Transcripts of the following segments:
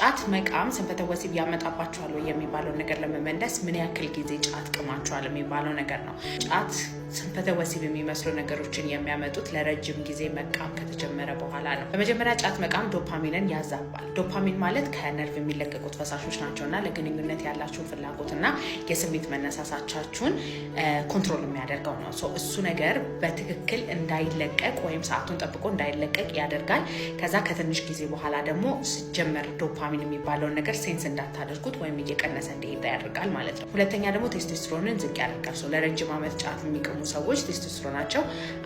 ጫት መቃም ስንፈተ ወሲብ ያመጣባችኋል ወይ የሚባለው ነገር ለመመለስ ምን ያክል ጊዜ ጫት ቅማችኋል የሚባለው ነገር ነው። ጫት ስንፈተ ወሲብ የሚመስሉ ነገሮችን የሚያመጡት ለረጅም ጊዜ መቃም ከተጀመረ በኋላ ነው። በመጀመሪያ ጫት መቃም ዶፓሚንን ያዛባል። ዶፓሚን ማለት ከነርቭ የሚለቀቁት ፈሳሾች ናቸውና ለግንኙነት ያላችሁን ፍላጎትና የስሜት መነሳሳቻችሁን ኮንትሮል የሚያደርገው ነው። እሱ ነገር በትክክል እንዳይለቀቅ ወይም ሰዓቱን ጠብቆ እንዳይለቀቅ ያደርጋል። ከዛ ከትንሽ ጊዜ በኋላ ደግሞ ሲጀመር ዶፓሚን የሚባለውን ነገር ሴንስ እንዳታደርጉት ወይም እየቀነሰ እንዲሄድ ያደርጋል ማለት ነው። ሁለተኛ ደግሞ ቴስቶስትሮንን ዝቅ ያደርጋል። ለረጅም ዓመት ጫት የሚቅሙ ሰዎች ቴስቶስትሮናቸው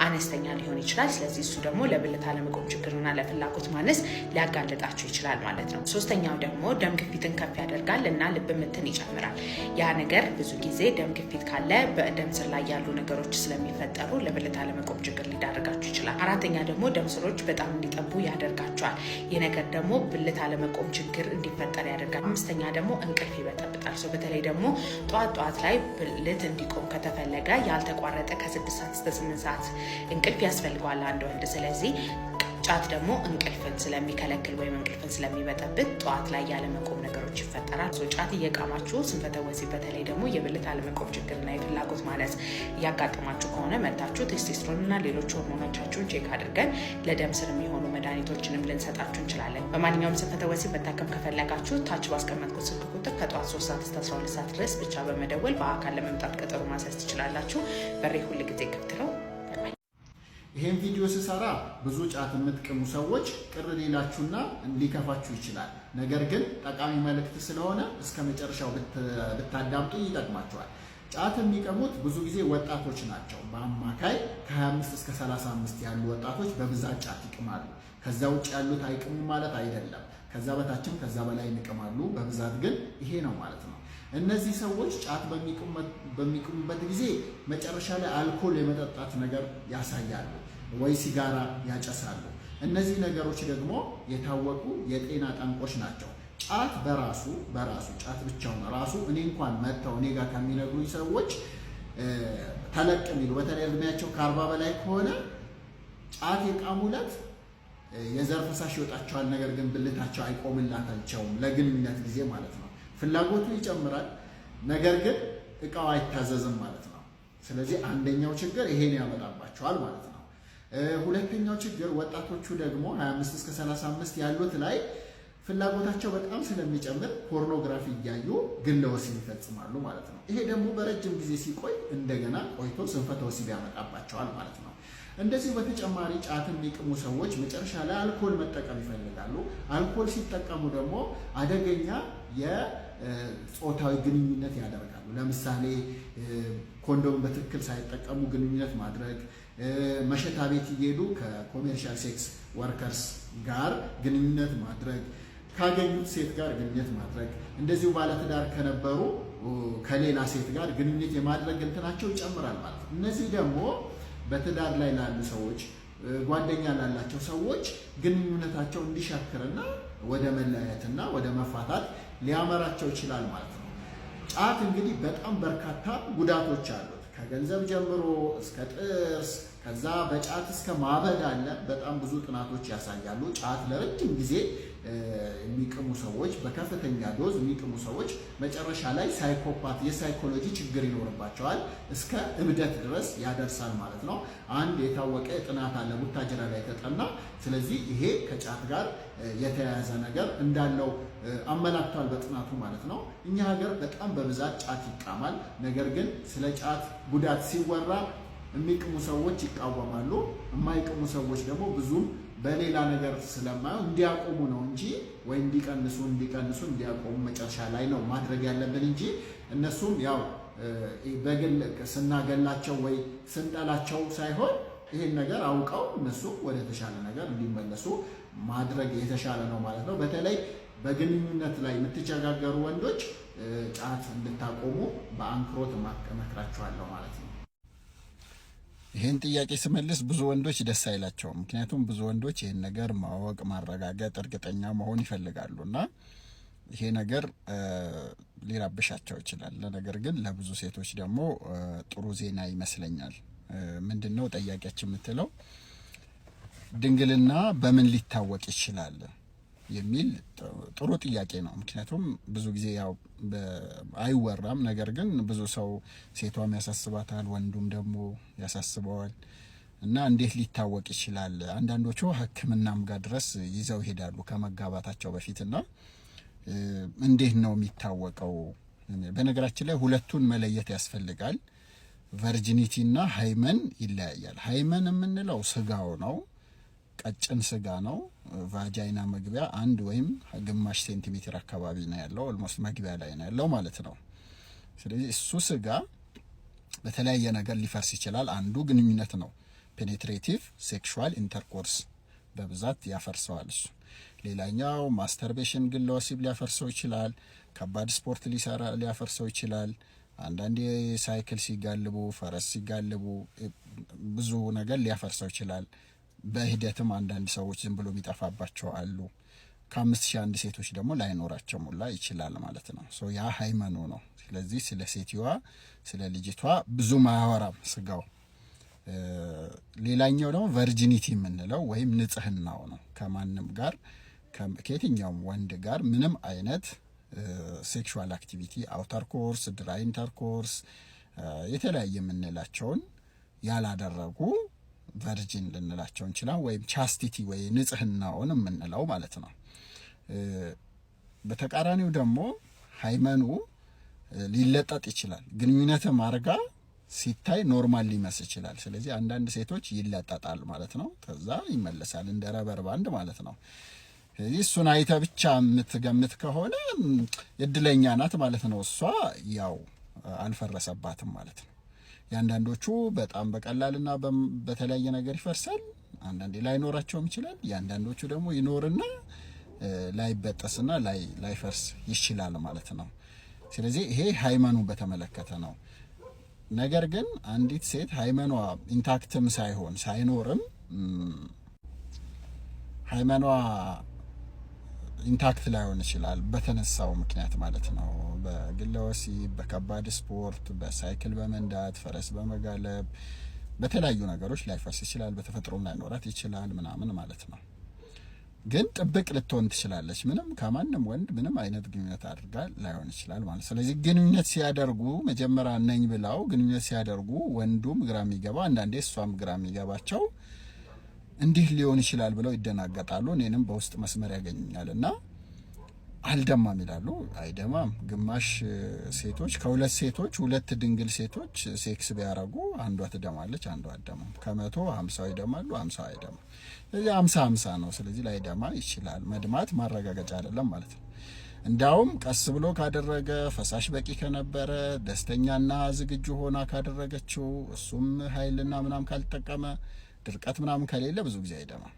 አነስተኛ ሊሆን ይችላል። ስለዚህ እሱ ደግሞ ለብልት አለመቆም ችግርና ለፍላጎት ማነስ ሊያጋልጣቸው ይችላል ማለት ነው። ሶስተኛው ደግሞ ደም ግፊትን ከፍ ያደርጋል እና ልብ ምትን ይጨምራል። ያ ነገር ብዙ ጊዜ ደም ግፊት ካለ በደም ስር ላይ ያሉ ነገሮች ስለሚፈጠሩ ለብልት አለመቆም ችግር ሊዳርጋቸው ይችላል። አራተኛ ደግሞ ደም ስሮች በጣም እንዲጠቡ ያደርጋቸዋል። ይህ ነገር ደግሞ ብልት አለመቆም ችግር እንዲፈጠር ያደርጋል። አምስተኛ ደግሞ እንቅልፍ ይበጠብጣል። በተለይ ደግሞ ጠዋት ላይ ብልት እንዲቆም ከተፈለገ ያልተቋረጠ ከ6 ሰዓት እስከ 8 ሰዓት እንቅልፍ ያስፈልገዋል አንድ ወንድ። ስለዚህ ጫት ደግሞ እንቅልፍን ስለሚከለክል ወይም እንቅልፍን ስለሚበጠብጥ ጠዋት ላይ ያለመቆም ነገሮች ይፈጠራል። ጫት እየቃማችሁ ስንፈተ ወሲብ በተለይ ደግሞ የብልት አለመቆም ችግርና የፍላጎት ማነስ እያጋጠማችሁ ከሆነ መታችሁ ቴስቶስትሮንና ሌሎች ሆርሞኖቻችሁን ቼክ አድርገን ለደም ስር የሚሆኑ መድኃኒቶችንም ልንሰጣችሁ እንችላለን። በማንኛውም ስንፈተ ወሲብ መታከም ከፈለጋችሁ ታች ባስቀመጥኩት ስልክ ቁጥር ከጠዋት 3 ሰዓት እስከ 12 ሰዓት ድረስ ብቻ በመደወል በአካል ለመምጣት ቀጠሮ ማስያዝ ትችላላችሁ። በሬ ሁል ጊዜ ክፍት ነው። ይሄን ቪዲዮ ስሰራ ብዙ ጫት የምትቅሙ ሰዎች ቅር ሊላችሁና ሊከፋችሁ ይችላል። ነገር ግን ጠቃሚ መልእክት ስለሆነ እስከ መጨረሻው ብታዳምጡ ይጠቅማችኋል። ጫት የሚቀሙት ብዙ ጊዜ ወጣቶች ናቸው። በአማካይ ከ25 እስከ 35 ያሉ ወጣቶች በብዛት ጫት ይቅማሉ። ከዛ ውጭ ያሉት አይቅሙ ማለት አይደለም። ከዛ በታችም ከዛ በላይ ይቅማሉ። በብዛት ግን ይሄ ነው ማለት ነው። እነዚህ ሰዎች ጫት በሚቅሙበት ጊዜ መጨረሻ ላይ አልኮል የመጠጣት ነገር ያሳያሉ ወይ ሲጋራ ያጨሳሉ። እነዚህ ነገሮች ደግሞ የታወቁ የጤና ጠንቆች ናቸው። ጫት በራሱ ጫት ብቻውን ራሱ እኔ እንኳን መጥተው እኔ ጋር ከሚነግሩኝ ሰዎች ተለቅ የሚሉ በተለይ እድሜያቸው ከ40 በላይ ከሆነ ጫት የቃሙለት የዘር ፈሳሽ ይወጣቸዋል። ነገር ግን ብልታቸው አይቆምላቸውም ለግንኙነት ጊዜ ማለት ነው። ፍላጎቱ ይጨምራል፣ ነገር ግን እቃው አይታዘዝም ማለት ነው። ስለዚህ አንደኛው ችግር ይሄን ያመጣባቸዋል ማለት ነው። ሁለተኛው ችግር ወጣቶቹ ደግሞ 25 እስከ 35 ያሉት ላይ ፍላጎታቸው በጣም ስለሚጨምር ፖርኖግራፊ እያዩ ግለ ወሲብ ይፈጽማሉ ማለት ነው። ይሄ ደግሞ በረጅም ጊዜ ሲቆይ እንደገና ቆይቶ ስንፈተ ወሲብ ያመጣባቸዋል ማለት ነው። እንደዚህ በተጨማሪ ጫት የሚቅሙ ሰዎች መጨረሻ ላይ አልኮል መጠቀም ይፈልጋሉ። አልኮል ሲጠቀሙ ደግሞ አደገኛ የጾታዊ ግንኙነት ያደርጋሉ። ለምሳሌ ኮንዶም በትክክል ሳይጠቀሙ ግንኙነት ማድረግ፣ መሸታ ቤት እየሄዱ ከኮሜርሻል ሴክስ ወርከርስ ጋር ግንኙነት ማድረግ፣ ካገኙት ሴት ጋር ግንኙነት ማድረግ፣ እንደዚሁ ባለትዳር ከነበሩ ከሌላ ሴት ጋር ግንኙነት የማድረግ እንትናቸው ይጨምራል ማለት ነው። እነዚህ ደግሞ በትዳር ላይ ላሉ ሰዎች ጓደኛ ላላቸው ሰዎች ግንኙነታቸው እንዲሻክርና ወደ መለያየትና ወደ መፋታት ሊያመራቸው ይችላል ማለት ነው። ጫት እንግዲህ በጣም በርካታ ጉዳቶች አሉት። ከገንዘብ ጀምሮ እስከ ጥርስ፣ ከዛ በጫት እስከ ማበድ አለ። በጣም ብዙ ጥናቶች ያሳያሉ። ጫት ለረጅም ጊዜ የሚቅሙ ሰዎች በከፍተኛ ዶዝ የሚቅሙ ሰዎች መጨረሻ ላይ ሳይኮፓት የሳይኮሎጂ ችግር ይኖርባቸዋል፣ እስከ እብደት ድረስ ያደርሳል ማለት ነው። አንድ የታወቀ ጥናት አለ ቡታጅራ ላይ ተጠና። ስለዚህ ይሄ ከጫት ጋር የተያያዘ ነገር እንዳለው አመላክቷል በጥናቱ ማለት ነው። እኛ ሀገር በጣም በብዛት ጫት ይቃማል። ነገር ግን ስለ ጫት ጉዳት ሲወራ የሚቅሙ ሰዎች ይቃወማሉ። የማይቅሙ ሰዎች ደግሞ ብዙም በሌላ ነገር ስለማየው እንዲያቆሙ ነው እንጂ ወይ እንዲቀንሱ እንዲያቆሙ መጨረሻ ላይ ነው ማድረግ ያለብን እንጂ እነሱም ያው በግል ስናገላቸው ወይ ስንጠላቸው ሳይሆን ይሄን ነገር አውቀው እነሱ ወደ ተሻለ ነገር እንዲመለሱ ማድረግ የተሻለ ነው ማለት ነው። በተለይ በግንኙነት ላይ የምትቸጋገሩ ወንዶች ጫት እንድታቆሙ በአንክሮት እመክራችኋለሁ ማለት ነው። ይሄን ጥያቄ ስመልስ ብዙ ወንዶች ደስ አይላቸውም። ምክንያቱም ብዙ ወንዶች ይሄን ነገር ማወቅ፣ ማረጋገጥ፣ እርግጠኛ መሆን ይፈልጋሉና ይሄ ነገር ሊራብሻቸው ይችላል። ነገር ግን ለብዙ ሴቶች ደግሞ ጥሩ ዜና ይመስለኛል። ምንድነው ጠያቂያችን የምትለው? ድንግልና በምን ሊታወቅ ይችላል? የሚል ጥሩ ጥያቄ ነው። ምክንያቱም ብዙ ጊዜ ያው አይወራም፣ ነገር ግን ብዙ ሰው ሴቷም ያሳስባታል፣ ወንዱም ደግሞ ያሳስበዋል። እና እንዴት ሊታወቅ ይችላል? አንዳንዶቹ ሕክምናም ጋር ድረስ ይዘው ይሄዳሉ ከመጋባታቸው በፊትና እንዴት ነው የሚታወቀው? በነገራችን ላይ ሁለቱን መለየት ያስፈልጋል። ቨርጂኒቲ እና ሃይመን ይለያያል። ሃይመን የምንለው ስጋው ነው፣ ቀጭን ስጋ ነው። ቫጃይና መግቢያ 1 ወይም ግማሽ ሴንቲሜትር አካባቢ ነው ያለው፣ ኦልሞስት መግቢያ ላይ ነው ያለው ማለት ነው። ስለዚህ እሱ ስጋ በተለያየ ነገር ሊፈርስ ይችላል። አንዱ ግንኙነት ነው፣ ፔኔትሬቲቭ ሴክሹዋል ኢንተርኮርስ በብዛት ያፈርሰዋል እሱ። ሌላኛው ማስተርቤሽን ግን ለወሲብ ሊያፈርሰው ይችላል። ከባድ ስፖርት ሊያፈርሰው ይችላል። አንዳንዴ ሳይክል ሲጋልቡ፣ ፈረስ ሲጋልቡ ብዙ ነገር ሊያፈርሰው ይችላል። በሂደትም አንዳንድ ሰዎች ዝም ብሎ የሚጠፋባቸው አሉ። ከ5001 ሴቶች ደግሞ ላይኖራቸው ሙላ ይችላል ማለት ነው። ያ ሃይመኑ ነው። ስለዚህ ስለ ሴትዋ ስለ ልጅቷ ብዙ ማያወራም ስጋው። ሌላኛው ደግሞ ቨርጂኒቲ የምንለው ወይም ንጽህናው ነው። ከማንም ጋር ከየትኛውም ወንድ ጋር ምንም አይነት ሴክሹዋል አክቲቪቲ አውተር ኮርስ፣ ድራይ ኢንተርኮርስ የተለያየ የምንላቸውን ያላደረጉ ቨርጂን ልንላቸው እንችላለን። ወይም ቻስቲቲ ወይ ንጽህናውን የምንለው ማለት ነው። በተቃራኒው ደግሞ ሃይመኑ ሊለጠጥ ይችላል። ግንኙነትም አርጋ ሲታይ ኖርማል ሊመስል ይችላል። ስለዚህ አንዳንድ ሴቶች ይለጠጣል ማለት ነው፣ ከዛ ይመለሳል እንደ ረበር ባንድ ማለት ነው። ስለዚህ እሱን አይተ ብቻ የምትገምት ከሆነ እድለኛ ናት ማለት ነው። እሷ ያው አልፈረሰባትም ማለት ነው። የአንዳንዶቹ በጣም በቀላልና በተለያየ ነገር ይፈርሳል። አንዳንዴ ላይኖራቸውም ይችላል። የአንዳንዶቹ ደግሞ ይኖርና ላይበጠስና ላይፈርስ ይችላል ማለት ነው። ስለዚህ ይሄ ሃይመኑ በተመለከተ ነው። ነገር ግን አንዲት ሴት ሃይመኗ ኢንታክትም ሳይኖርም ሃይመኗ ኢንታክት ላይሆን ይችላል በተነሳው ምክንያት ማለት ነው። በግለ ወሲብ፣ በከባድ ስፖርት፣ በሳይክል በመንዳት፣ ፈረስ በመጋለብ በተለያዩ ነገሮች ላይፈርስ ይችላል። በተፈጥሮም ላይኖራት ይችላል ምናምን ማለት ነው። ግን ጥብቅ ልትሆን ትችላለች። ምንም ከማንም ወንድ ምንም አይነት ግንኙነት አድርጋ ላይሆን ይችላል ማለት። ስለዚህ ግንኙነት ሲያደርጉ መጀመሪያ ነኝ ብለው ግንኙነት ሲያደርጉ ወንዱም ግራ የሚገባ አንዳንዴ እሷም ግራ የሚገባቸው እንዲህ ሊሆን ይችላል ብለው ይደናገጣሉ። እኔንም በውስጥ መስመር ያገኙኛል እና አልደማም ይላሉ። አይደማም። ግማሽ ሴቶች ከሁለት ሴቶች 2 ድንግል ሴቶች ሴክስ ቢያረጉ አንዷ ትደማለች፣ አንዷ አትደማም። ከ100 50 ይደማሉ፣ 50 አይደማም። ስለዚህ 50-50 ነው። ስለዚህ ላይደማ ይችላል። መድማት ማረጋገጫ አይደለም ማለት ነው። እንዳውም ቀስ ብሎ ካደረገ፣ ፈሳሽ በቂ ከነበረ፣ ደስተኛና ዝግጁ ሆና ካደረገችው፣ እሱም ኃይልና ምናም ካልተጠቀመ፣ ድርቀት ምናምን ከሌለ ብዙ ጊዜ አይደማም።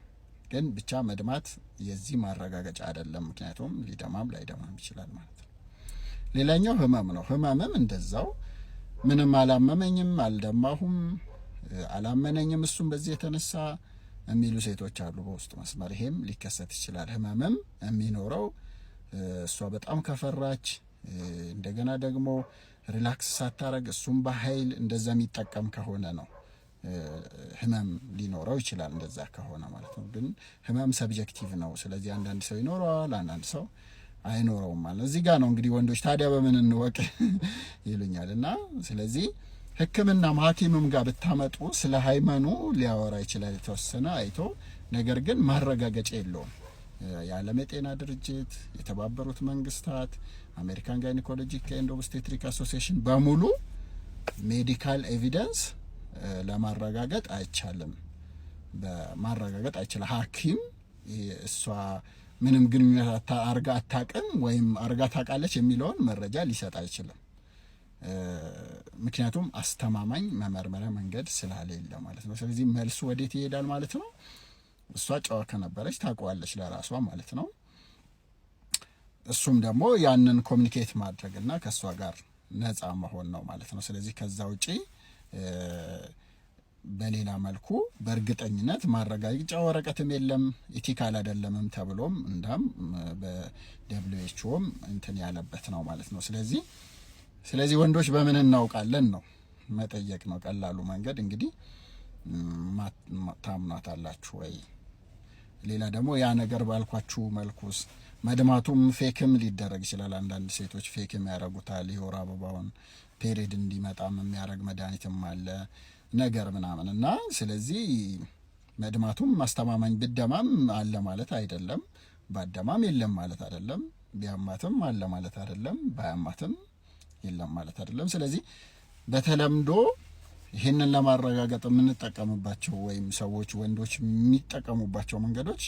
ግን ብቻ መድማት የዚህ ማረጋገጫ አይደለም። ምክንያቱም ሊደማም ላይደማም ይችላል ማለት ነው። ሌላኛው ህመም ነው። ህመምም እንደዛው ምንም አላመመኝም፣ አልደማሁም፣ አላመነኝም እሱም በዚህ የተነሳ የሚሉ ሴቶች አሉ በውስጥ መስመር። ይሄም ሊከሰት ይችላል። ህመምም የሚኖረው እሷ በጣም ከፈራች፣ እንደገና ደግሞ ሪላክስ ሳታረግ እሱም በኃይል እንደዛ የሚጠቀም ከሆነ ነው ህመም ሊኖረው ይችላል። እንደዛ ከሆነ ማለት ነው። ግን ህመም ሰብጀክቲቭ ነው። ስለዚህ አንዳንድ ሰው ይኖረዋል፣ አንዳንድ ሰው አይኖረውም ማለት። እዚህ ጋር ነው እንግዲህ ወንዶች ታዲያ በምን እንወቅ ይሉኛል። እና ስለዚህ ሕክምናም ሐኪምም ጋር ብታመጡ ስለ ሃይመኑ ሊያወራ ይችላል የተወሰነ አይቶ፣ ነገር ግን ማረጋገጫ የለውም። የዓለም የጤና ድርጅት፣ የተባበሩት መንግስታት፣ አሜሪካን ጋይኒኮሎጂክ ኤንድ ኦብስቴትሪክ አሶሲዬሽን በሙሉ ሜዲካል ኤቪደንስ ለማረጋገጥ አይቻልም። በማረጋገጥ አይችልም። ሐኪም እሷ ምንም ግንኙነት አርጋ አታውቅም ወይም አርጋ ታውቃለች የሚለውን መረጃ ሊሰጥ አይችልም። ምክንያቱም አስተማማኝ መመርመሪያ መንገድ ስላሌለ ማለት ነው። ስለዚህ መልሱ ወዴት ይሄዳል ማለት ነው? እሷ ጨዋ ከነበረች ታውቀዋለች ለራሷ ማለት ነው። እሱም ደግሞ ያንን ኮሚኒኬት ማድረግና ከእሷ ጋር ነፃ መሆን ነው ማለት ነው። ስለዚህ ከዛ ውጪ በሌላ መልኩ በእርግጠኝነት ማረጋገጫ ወረቀትም የለም፣ ኢቲካል አይደለምም ተብሎም እንዳም በደብሊውኤችኦም እንትን ያለበት ነው ማለት ነው። ስለዚህ ወንዶች በምን እናውቃለን ነው መጠየቅ ነው ቀላሉ መንገድ። እንግዲህ ታምናታላችሁ ወይ? ሌላ ደግሞ ያ ነገር ባልኳችሁ መልኩስ መድማቱም ፌክም ሊደረግ ይችላል። አንዳንድ ሴቶች ፌክም ያደርጉታል። የወር አበባውን ፔሪድ እንዲመጣም የሚያደርግ መድኃኒትም አለ ነገር ምናምን እና ስለዚህ መድማቱም ማስተማማኝ ብደማም አለ ማለት አይደለም፣ ባደማም የለም ማለት አይደለም፣ ቢያማትም አለ ማለት አይደለም፣ ባያማትም የለም ማለት አይደለም። ስለዚህ በተለምዶ ይህንን ለማረጋገጥ የምንጠቀምባቸው ወይም ሰዎች ወንዶች የሚጠቀሙባቸው መንገዶች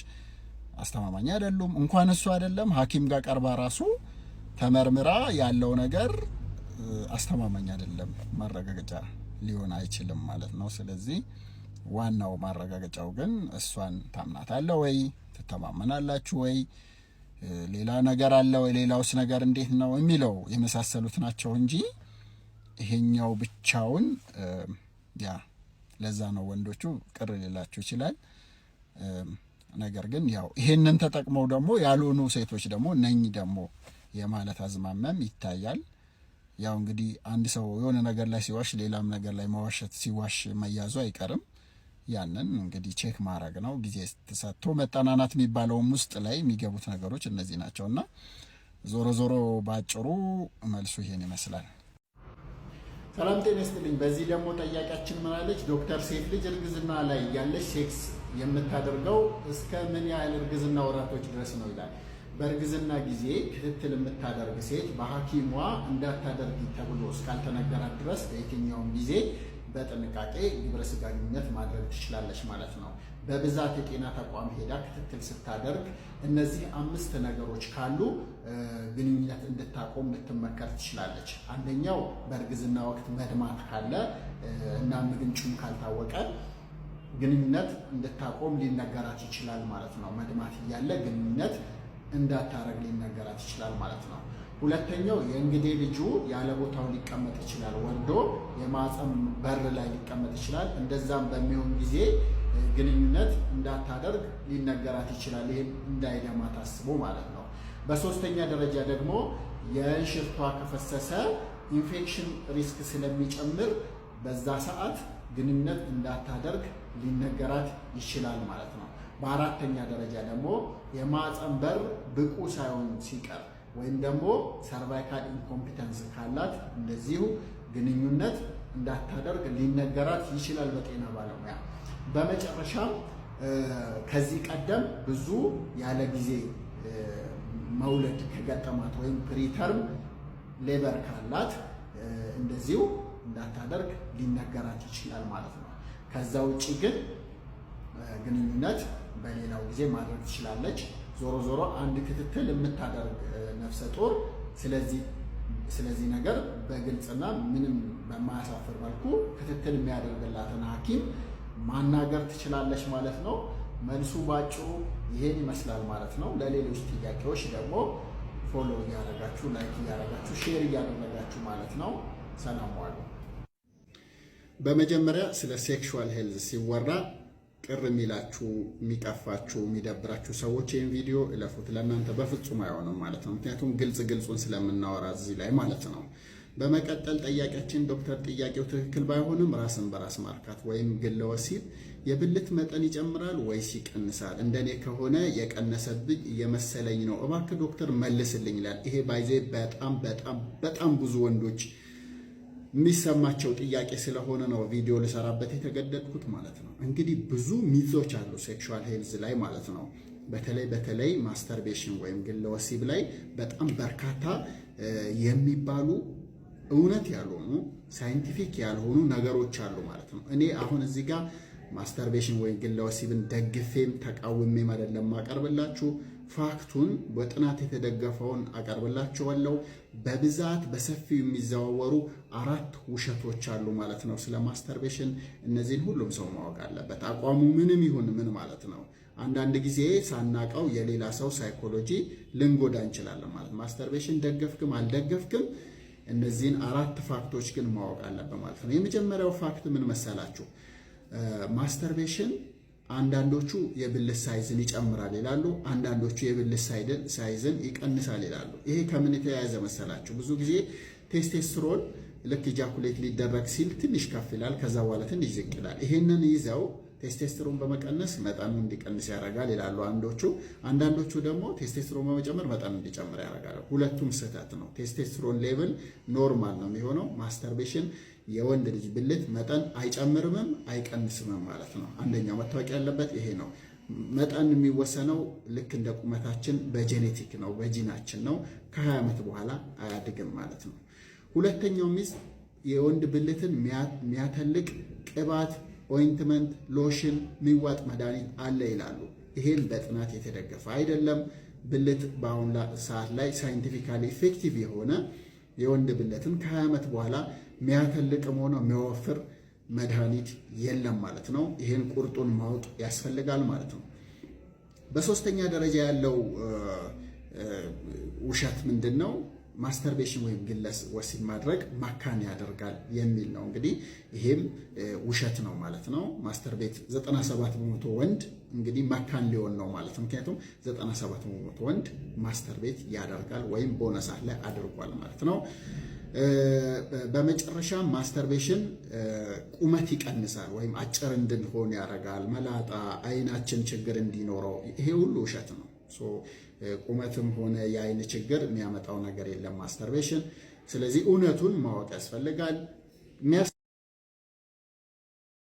አስተማማኝ አይደሉም። እንኳን እሱ አይደለም ሐኪም ጋር ቀርባ ራሱ ተመርምራ ያለው ነገር አስተማማኝ አይደለም፣ ማረጋገጫ ሊሆን አይችልም ማለት ነው። ስለዚህ ዋናው ማረጋገጫው ግን እሷን ታምናታለህ ወይ፣ ትተማመናላችሁ ወይ፣ ሌላ ነገር አለ ወይ፣ ሌላውስ ነገር እንዴት ነው የሚለው የመሳሰሉት ናቸው እንጂ ይሄኛው ብቻውን ያ ለዛ ነው ወንዶቹ ቅር ሊላቸው ይችላል። ነገር ግን ያው ይሄንን ተጠቅመው ደግሞ ያልሆኑ ሴቶች ደግሞ ነኝ ደግሞ የማለት አዝማሚያም ይታያል። ያው እንግዲህ አንድ ሰው የሆነ ነገር ላይ ሲዋሽ ሌላም ነገር ላይ መዋሸት ሲዋሽ መያዙ አይቀርም። ያንን እንግዲህ ቼክ ማድረግ ነው። ጊዜ ተሰጥቶ መጠናናት የሚባለውም ውስጥ ላይ የሚገቡት ነገሮች እነዚህ ናቸውና ዞሮ ዞሮ ባጭሩ መልሱ ይሄን ይመስላል። ሰላም ጤና ይስጥልኝ። በዚህ ደግሞ ጠያቂያችን ምናለች? ዶክተር ሴት ልጅ እርግዝና ላይ ያለች ሴክስ የምታደርገው እስከ ምን ያህል እርግዝና ወራቶች ድረስ ነው ይላል። በእርግዝና ጊዜ ክትትል የምታደርግ ሴት በሐኪሟ እንዳታደርጊ ተብሎ እስካልተነገራት ድረስ በየትኛውም ጊዜ በጥንቃቄ ግብረ ስጋ ግንኙነት ማድረግ ትችላለች ማለት ነው። በብዛት የጤና ተቋም ሄዳ ክትትል ስታደርግ እነዚህ 5 ነገሮች ካሉ ግንኙነት እንድታቆም ልትመከር ትችላለች። አንደኛው በእርግዝና ወቅት መድማት ካለ እና ምንጩም ካልታወቀ ግንኙነት እንድታቆም ሊነገራት ይችላል ማለት ነው። መድማት እያለ ግንኙነት እንዳታረግ ሊነገራት ይችላል ማለት ነው። ሁለተኛው የእንግዴ ልጁ ያለ ቦታው ሊቀመጥ ይችላል፣ ወርዶ የማህፀን በር ላይ ሊቀመጥ ይችላል። እንደዛም በሚሆን ጊዜ ግንኙነት እንዳታደርግ ሊነገራት ይችላል። ይህም እንዳይደማ ታስቦ ማለት ነው። በሶስተኛ ደረጃ ደግሞ የእንሽርቷ ከፈሰሰ ኢንፌክሽን ሪስክ ስለሚጨምር በዛ ሰዓት ግንኙነት እንዳታደርግ ሊነገራት ይችላል ማለት ነው። በአራተኛ ደረጃ ደግሞ የማህፀን በር ብቁ ሳይሆን ሲቀር ወይም ደግሞ ሰርቫይካል ኢንኮምፒተንስ ካላት እንደዚሁ ግንኙነት እንዳታደርግ ሊነገራት ይችላል በጤና ባለሙያ። በመጨረሻም ከዚህ ቀደም ብዙ ያለ ጊዜ መውለድ ከገጠማት ወይም ፕሪተርም ሌበር ካላት እንደዚሁ እንዳታደርግ ሊነገራት ይችላል ማለት ነው። ከዛ ውጪ ግን ግንኙነት በሌላው ጊዜ ማድረግ ትችላለች። ዞሮ ዞሮ አንድ ክትትል የምታደርግ ነፍሰ ጡር ስለዚህ ነገር በግልጽና ምንም በማያሳፍር መልኩ ክትትል የሚያደርግላትን ሐኪም ማናገር ትችላለች ማለት ነው። መልሱ ባጭሩ ይሄን ይመስላል ማለት ነው። ለሌሎች ጥያቄዎች ደግሞ ፎሎ እያደረጋችሁ፣ ላይክ እያደረጋችሁ፣ ሼር እያደረጋችሁ ማለት ነው። ሰላም ዋሉ። በመጀመሪያ ስለ ሴክሹዋል ሄልዝ ሲወራ ቅር የሚላችሁ፣ የሚቀፋችሁ፣ የሚደብራችሁ ሰዎች ይህን ቪዲዮ እለፉት። ለእናንተ በፍጹም አይሆንም ማለት ነው። ምክንያቱም ግልጹን ስለምናወራ እዚህ ላይ ማለት ነው። በመቀጠል ጠያቂያችን ዶክተር ጥያቄው ትክክል ባይሆንም ራስን በራስ ማርካት ወይም ግለ ወሲብ የብልት መጠን ይጨምራል ወይስ ይቀንሳል? እንደኔ ከሆነ የቀነሰብኝ እየመሰለኝ ነው፣ እባክህ ዶክተር መልስልኝ ይላል። ይሄ ባይዜ በጣም ብዙ ወንዶች የሚሰማቸው ጥያቄ ስለሆነ ነው ቪዲዮ ልሰራበት የተገደድኩት ማለት ነው። እንግዲህ ብዙ ሚዞች አሉ ሴክሹዋል ሄልዝ ላይ ማለት ነው። በተለይ ማስተርቤሽን ወይም ግለ ወሲብ ላይ በጣም በርካታ የሚባሉ እውነት ያልሆኑ ሳይንቲፊክ ያልሆኑ ነገሮች አሉ ማለት ነው። እኔ አሁን እዚህ ጋር ማስተርቤሽን ወይም ግለ ወሲብን ደግፌም ተቃውሜም አይደለም ማቀርብላችሁ፣ ፋክቱን በጥናት የተደገፈውን አቀርብላችኋለሁ። በብዛት በሰፊው የሚዘዋወሩ 4 ውሸቶች አሉ ማለት ነው ስለ ማስተርቤሽን። እነዚህን ሁሉም ሰው ማወቅ አለበት፣ አቋሙ ምንም ይሁን ምን ማለት ነው። አንዳንድ ጊዜ ሳናቀው የሌላ ሰው ሳይኮሎጂ ልንጎዳ እንችላለን ማለት። ማስተርቤሽን ደገፍክም አልደገፍክም እነዚህን 4 ፋክቶች ግን ማወቅ አለበት ማለት ነው። የመጀመሪያው ፋክት ምን መሰላችሁ? ማስተርቤሽን አንዳንዶቹ የብልት ሳይዝን ይጨምራል ይላሉ፣ አንዳንዶቹ የብልት ሳይዝን ይቀንሳል ይላሉ። ይሄ ከምን የተያያዘ መሰላችሁ? ብዙ ጊዜ ቴስቴስትሮን ልክ ኢጃኩሌት ሊደረግ ሲል ትንሽ ከፍ ይላል፣ ከዛ በኋላ ትንሽ ዝቅ ይላል። ይሄንን ይዘው ቴስቴስትሮን በመቀነስ መጠኑ እንዲቀንስ ያደርጋል ይላሉ አንዳንዶቹ ደግሞ ቴስቴስትሮን በመጨመር መጠኑ እንዲጨምር ያደርጋል። ሁለቱም ስህተት ነው። ቴስቴስትሮን ሌቭል ኖርማል ነው የሚሆነው። ማስተርቤሽን የወንድ ልጅ ብልት መጠን አይጨምርምም አይቀንስምም ማለት ነው። አንደኛው መታወቅ ያለበት ይሄ ነው። መጠን የሚወሰነው ልክ እንደ ቁመታችን በጄኔቲክ ነው፣ በጂናችን ነው። ከ20 ዓመት በኋላ አያድግም ማለት ነው። ሁለተኛው ሚስ የወንድ ብልትን የሚያተልቅ ቅባት፣ ኦይንትመንት፣ ሎሽን፣ የሚዋጥ መድኃኒት አለ ይላሉ። ይሄን በጥናት የተደገፈ አይደለም። ብልት በአሁን ሰዓት ላይ ሳይንቲፊካሊ ኢፌክቲቭ የሆነ የወንድ ብልትን ከ20 ዓመት በኋላ የሚያተልቅም ሆነ የሚያወፍር መድኃኒት የለም ማለት ነው። ይሄን ቁርጡን ማወቅ ያስፈልጋል ማለት ነው። በሶስተኛ ደረጃ ያለው ውሸት ምንድን ነው? ማስተርቤሽን ወይም ግለስ ወሲብ ማድረግ መካን ያደርጋል የሚል ነው። እንግዲህ ይሄም ውሸት ነው ማለት ነው። ማስተርቤት 97 በመቶ ወንድ እንግዲህ መካን ሊሆን ነው ማለት ነው። ምክንያቱም 97 በመቶ ወንድ ማስተርቤት ያደርጋል ወይም በሆነ ሰዓት ላይ አድርጓል ማለት ነው። በመጨረሻ ማስተርቤሽን ቁመት ይቀንሳል ወይም አጭር እንድንሆን ያደርጋል፣ መላጣ፣ አይናችን ችግር እንዲኖረው፣ ይሄ ሁሉ ውሸት ነው። ቁመትም ሆነ የአይን ችግር የሚያመጣው ነገር የለም ማስተርቤሽን። ስለዚህ እውነቱን ማወቅ ያስፈልጋል።